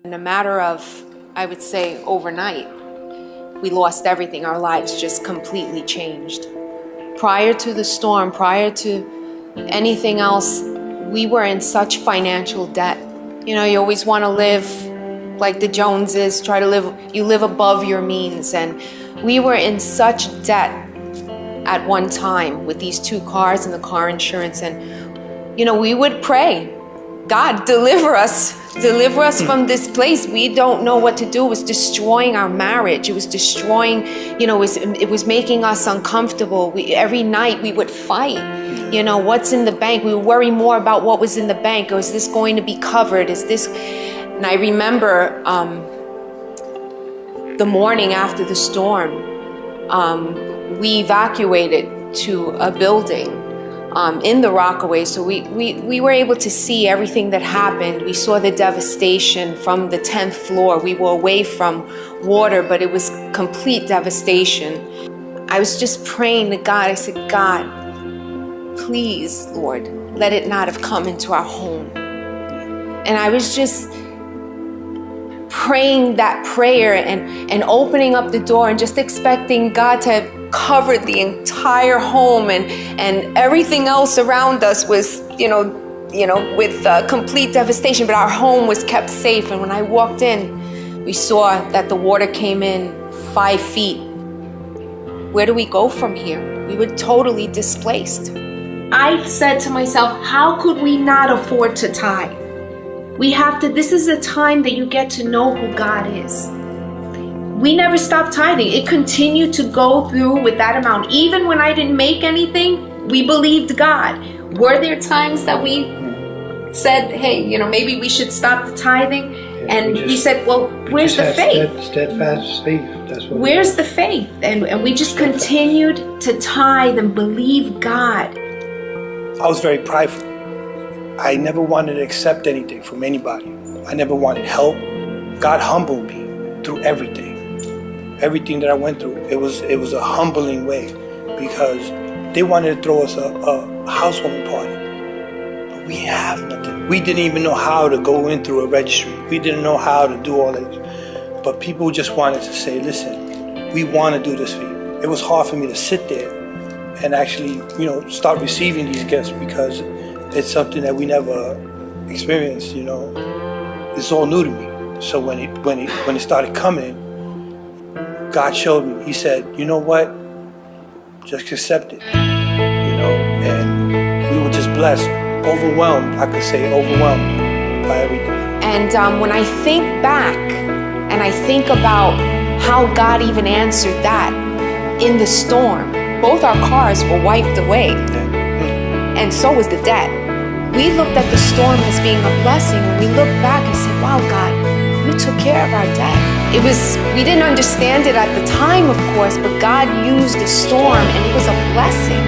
In a matter of, I would say, overnight, we lost everything. Our lives just completely changed. Prior to the storm, prior to anything else, we were in such financial debt. You know, you always want to live like the Joneses, you live above your means. And we were in such debt at one time with these 2 cars and the car insurance. And, you know, we would pray, God, deliver us from this place. We don't know what to do. It was destroying our marriage. It was destroying, you know, it was making us uncomfortable. Every night we would fight. You know, what's in the bank? We would worry more about what was in the bank. Is this going to be covered? Is this? And I remember the morning after the storm, we evacuated to a building in the Rockaway. So we were able to see everything that happened. We saw the devastation from the 10th floor. We were away from water, but it was complete devastation. I was just praying to God. I said, God, please, Lord, let it not have come into our home. And I was just praying that prayer and opening up the door and just expecting God to have covered the entire home, and everything else around us was, you know, with complete devastation, but our home was kept safe. And when I walked in, we saw that the water came in 5 feet. Where do we go from here? We were totally displaced. I said to myself, how could we not afford to tithe? This is a time that you get to know who God is. We never stopped tithing. It continued to go through with that amount. Even when I didn't make anything, we believed God. Were there times that we said, hey, you know, maybe we should stop the tithing? And he said, well, where's the faith? Steadfast faith. That's what. Where's the faith? And we just continued to tithe and believe God. I was very prideful. I never wanted to accept anything from anybody. I never wanted help. God humbled me through everything. Everything that I went through, it was a humbling way, because they wanted to throw us a housewarming party. But we have nothing. We didn't even know how to go in through a registry. We didn't know how to do all this. But people just wanted to say, listen, we want to do this for you. It was hard for me to sit there and actually, you know, start receiving these gifts, because it's something that we never experienced, you know. It's all new to me. So when it started coming, God showed me. He said, you know what? Just accept it. You know, and we were just blessed, overwhelmed. I could say overwhelmed by everything. And when I think back and I think about how God even answered that in the storm, both our cars were wiped away. And so was the debt. We looked at the storm as being a blessing. When we looked back and said, wow, God, you took care of our debt. We didn't understand it at the time, of course, but God used the storm, and it was a blessing.